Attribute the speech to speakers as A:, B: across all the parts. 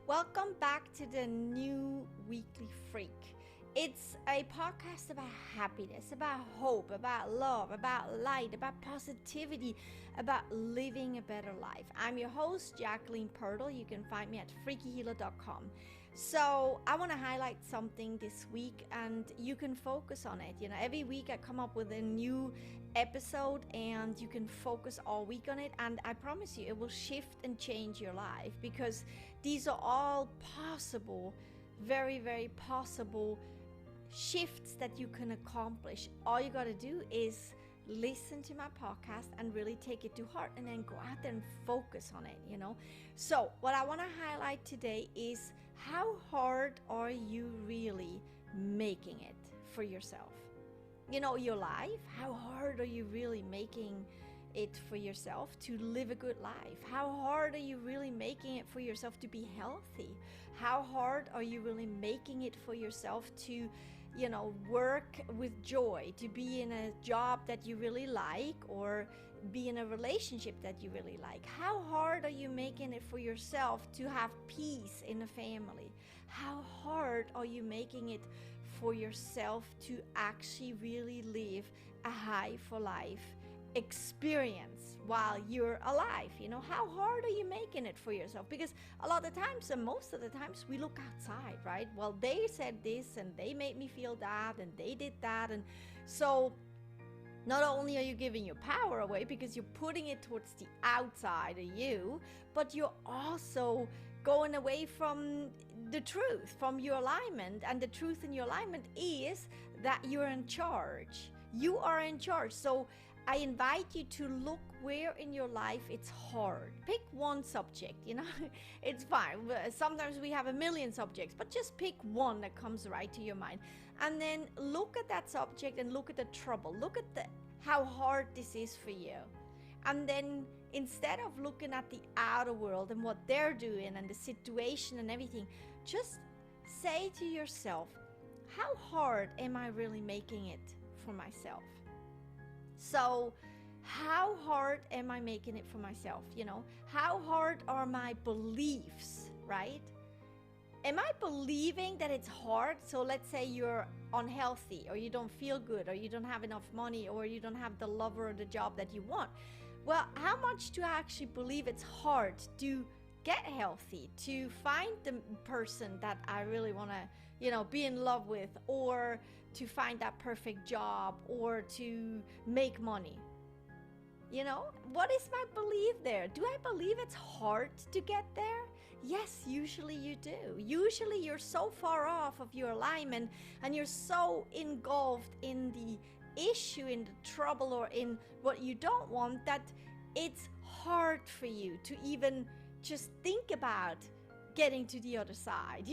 A: Welcome back to the new weekly Freak. It's a podcast about happiness, about hope, about love, about light, about positivity, about living a better life. I'm your host, Jacqueline Pirtle. You can find me at FreakyHealer.com. So I want to highlight something this week and you can focus on it. Every week I come up with a new episode and you can focus all week on it, and I promise you it will shift and change your life, because these are all possible, very, very possible shifts that you can accomplish. All you got to do is listen to my podcast and really take it to heart, and then go out there and focus on it. So what I want to highlight today is, how hard are you really making it for yourself? Your life, how hard are you really making it for yourself to live a good life? How hard are you really making it for yourself to be healthy? How hard are you really making it for yourself to work with joy, to be in a job that you really like, or be in a relationship that you really like? How hard are you making it for yourself to have peace in a family? How hard are you making it for yourself to actually really live a high for life experience while you're alive? How hard are you making it for yourself? Because a lot of times, and most of the times, we look outside, right? Well, they said this and they made me feel that and they did that, and so not only are you giving your power away because you're putting it towards the outside of you, but you're also going away from the truth, from your alignment. And the truth in your alignment is that you're in charge. You are in charge. So I invite you to look where in your life it's hard. Pick one subject, it's fine. Sometimes we have a million subjects, but just pick one that comes right to your mind. And then look at that subject and look at the trouble. Look at how hard this is for you. And then instead of looking at the outer world and what they're doing and the situation and everything, just say to yourself, how hard am I really making it for myself? So how hard am I making it for myself? How hard are my beliefs, right? Am I believing that it's hard? So let's say you're unhealthy, or you don't feel good, or you don't have enough money, or you don't have the love or the job that you want. Well, how much do I actually believe it's hard to get healthy, to find the person that I really want to, be in love with, or to find that perfect job, or to make money? What is my belief there? Do I believe it's hard to get there? Yes, usually you do. Usually you're so far off of your alignment, and you're so engulfed in the issue, in the trouble, or in what you don't want, that it's hard for you to even just think about getting to the other side,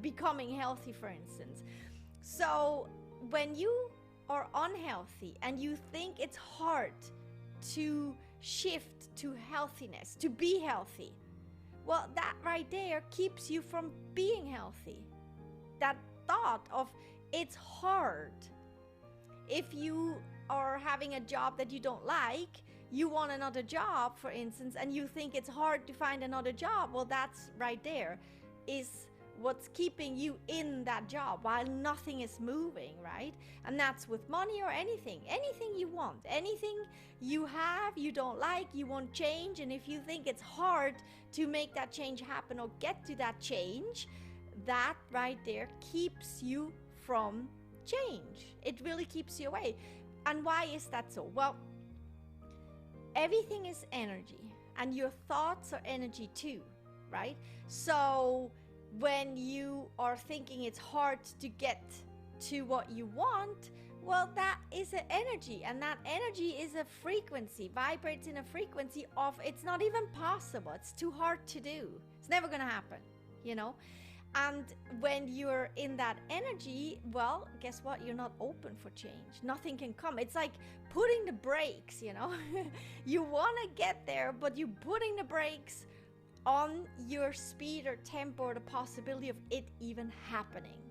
A: becoming healthy, for instance. So when you are unhealthy and you think it's hard to shift to healthiness, to be healthy, well, that right there keeps you from being healthy. That thought of it's hard. If you are having a job that you don't like, you want another job, for instance, and you think it's hard to find another job, well, that's right there is what's keeping you in that job while nothing is moving, right? And that's with money or anything you want, anything you have, you don't like, you want change. And if you think it's hard to make that change happen or get to that change, that right there keeps you from change. It really keeps you away. And why is that so? Well, everything is energy, and your thoughts are energy too, right? So when you are thinking it's hard to get to what you want, well, that is an energy, and that energy is a frequency, vibrates in a frequency of it's not even possible, it's too hard to do, it's never gonna happen, And when you're in that energy, well, guess what? You're not open for change. Nothing can come. It's like putting the brakes, You want to get there, but you're putting the brakes on your speed or tempo or the possibility of it even happening.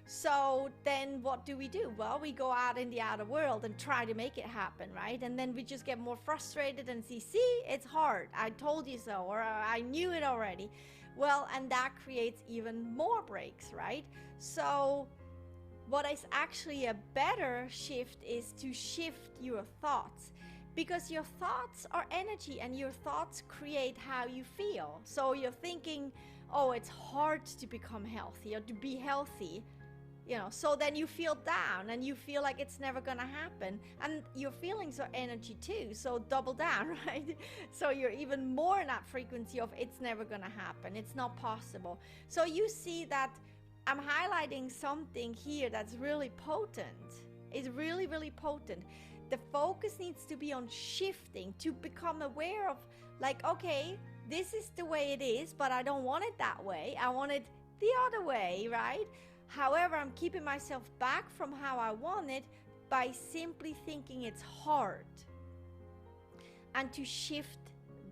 A: So then what do? Well, we go out in the outer world and try to make it happen, right? And then we just get more frustrated and see, it's hard. I told you so, or I knew it already. Well, and that creates even more breaks, right? So what is actually a better shift is to shift your thoughts, because your thoughts are energy and your thoughts create how you feel. So you're thinking, oh, it's hard to become healthy or to be healthy, so then you feel down and you feel like it's never gonna happen, and your feelings are energy too, so double down, right? So you're even more in that frequency of it's never gonna happen, it's not possible. So you see that I'm highlighting something here that's really potent. It's really, really potent. The focus needs to be on shifting, to become aware of, like, okay, this is the way it is, but I don't want it that way. I want it the other way, right? However, I'm keeping myself back from how I want it by simply thinking it's hard. And to shift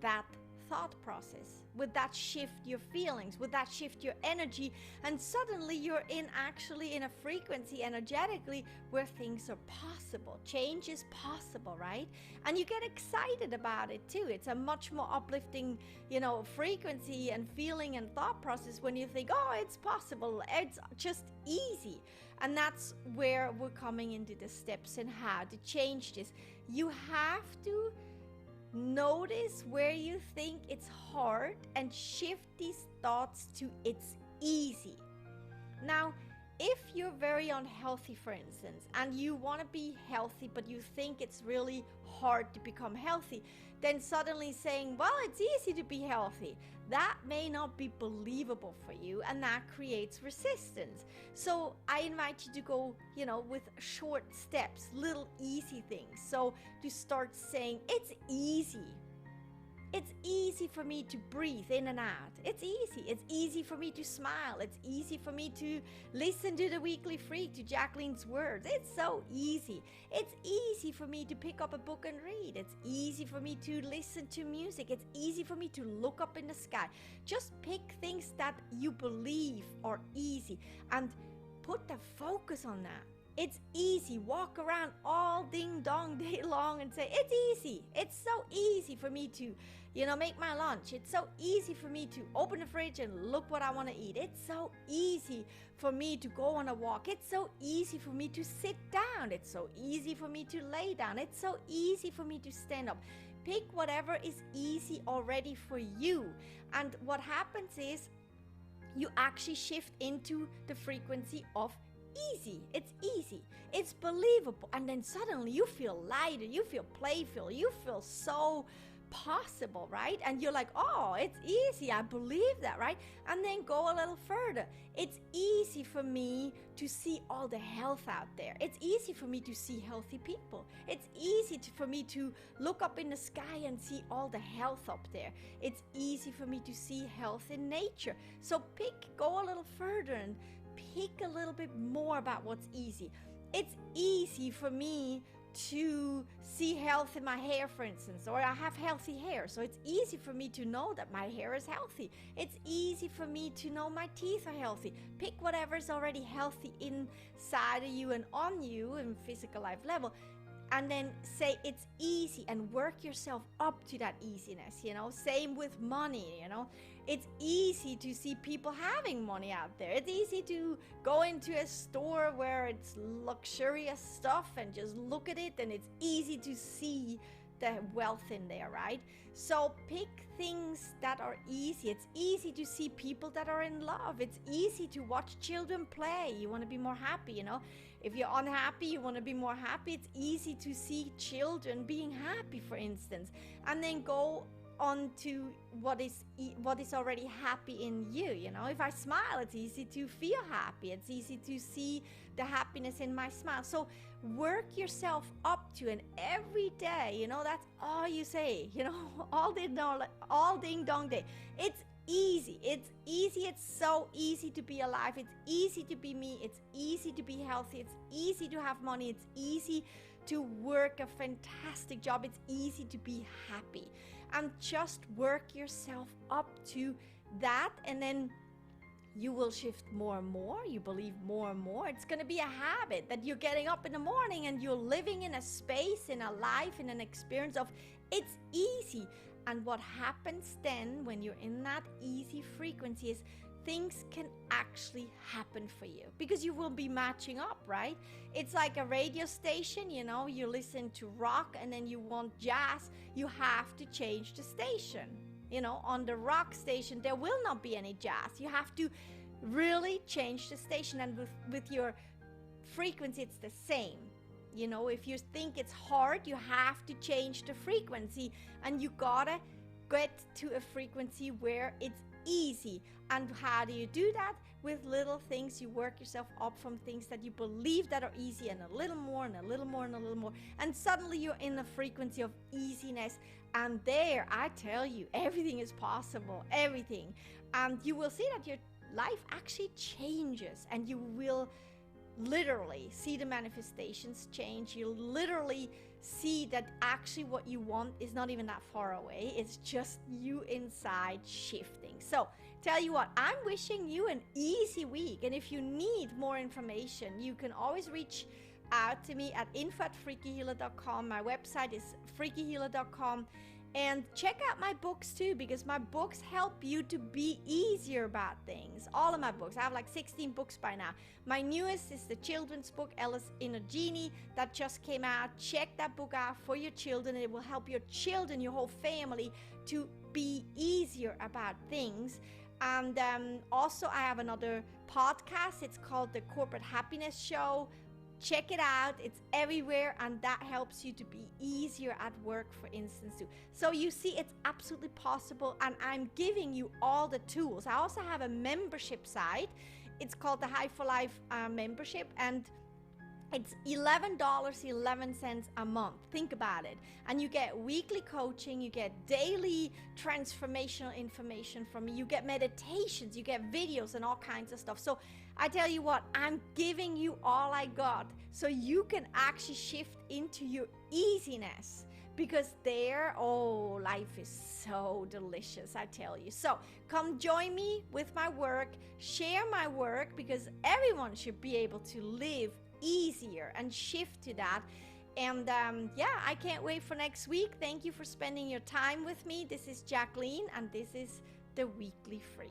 A: that thought process, with that shift your feelings, with that shift your energy, and suddenly you're actually in a frequency energetically where things are possible. Change is possible, right? And you get excited about it too. It's a much more uplifting, frequency and feeling and thought process when you think, oh, it's possible, it's just easy. And that's where we're coming into the steps and how to change this. You have to notice where you think it's hard and shift these thoughts to it's easy. Now, if you're very unhealthy, for instance, and you want to be healthy, but you think it's really hard to become healthy, then suddenly saying, well, it's easy to be healthy, that may not be believable for you, and that creates resistance. So I invite you to go, with short steps, little easy things. So to start saying, it's easy. It's easy for me to breathe in and out. It's easy. It's easy for me to smile. It's easy for me to listen to the Weekly Freak, to Jacqueline's words. It's so easy. It's easy for me to pick up a book and read. It's easy for me to listen to music. It's easy for me to look up in the sky. Just pick things that you believe are easy and put the focus on that. It's easy. Walk around all ding dong day long and say, it's easy. It's so easy for me to, make my lunch. It's so easy for me to open the fridge and look what I want to eat. It's so easy for me to go on a walk. It's so easy for me to sit down. It's so easy for me to lay down. It's so easy for me to stand up. Pick whatever is easy already for you. And what happens is you actually shift into the frequency of easy. It's easy. It's believable. And then suddenly you feel lighter. You feel playful. You feel so possible, right? And you're like, oh, it's easy. I believe that, right? And then go a little further. It's easy for me to see all the health out there. It's easy for me to see healthy people. It's easy for me to look up in the sky and see all the health up there. It's easy for me to see health in nature. So go a little further and pick a little bit more about what's easy. It's easy for me to see health in my hair, for instance, or I have healthy hair, so it's easy for me to know that my hair is healthy. It's easy for me to know my teeth are healthy. Pick whatever is already healthy inside of you and on you in physical life level, and then say it's easy and work yourself up to that easiness. Same with money. It's easy to see people having money out there. It's easy to go into a store where it's luxurious stuff and just look at it, and it's easy to see the wealth in there, right? So pick things that are easy. It's easy to see people that are in love. It's easy to watch children play. You want to be more happy, If you're unhappy, you want to be more happy. It's easy to see children being happy, for instance, and then go on to what is already happy in you. If I smile, it's easy to feel happy. It's easy to see the happiness in my smile. So work yourself up to, and every day, that's all you say, all ding dong day. It's easy. It's easy. It's so easy to be alive. It's easy to be me. It's easy to be healthy. It's easy to have money. It's easy to work a fantastic job. It's easy to be happy. And just work yourself up to that, and then you will shift more and more. You believe more and more. It's going to be a habit that you're getting up in the morning and you're living in a space, in a life, in an experience of it's easy. And what happens then when you're in that easy frequency is things can actually happen for you because you will be matching up, right? It's like a radio station, you know, you listen to rock and then you want jazz, you have to change the station. You know, on the rock station, there will not be any jazz. You have to really change the station. And with your frequency, it's the same. You know, if you think it's hard, you have to change the frequency. And you gotta get to a frequency where it's easy. And how do you do that? With little things. You work yourself up from things that you believe that are easy, and a little more and a little more and a little more, and suddenly you're in the frequency of easiness. And there, I tell you, everything is possible, everything. And you will see that your life actually changes, and you will literally see the manifestations change. You'll literally see that actually what you want is not even that far away. It's just you inside shifting. So tell you what, I'm wishing you an easy week. And if you need more information, you can always reach out to me at info@freakyhealer.com. My website is freakyhealer.com. And check out my books too, because my books help you to be easier about things. All of my books. I have like 16 books by now. My newest is the children's book, Alice in a Genie, that just came out. Check that book out for your children. It will help your children, your whole family, to be easier about things. And also I have another podcast. It's called The Corporate Happiness Show. Check it out. It's everywhere, and that helps you to be easier at work, for instance, too. So you see, it's absolutely possible, and I'm giving you all the tools. I also have a membership site. It's called the High for Life membership, and it's $11.11 a month. Think about it. And you get weekly coaching, you get daily transformational information from me, you get meditations, you get videos and all kinds of stuff. So I tell you what, I'm giving you all I got so you can actually shift into your easiness, because there, oh, life is so delicious, I tell you. So come join me with my work, share my work, because everyone should be able to live easier and shift to that. And yeah, I can't wait for next week. Thank you for spending your time with me. This is Jacqueline, and this is the Weekly Freak.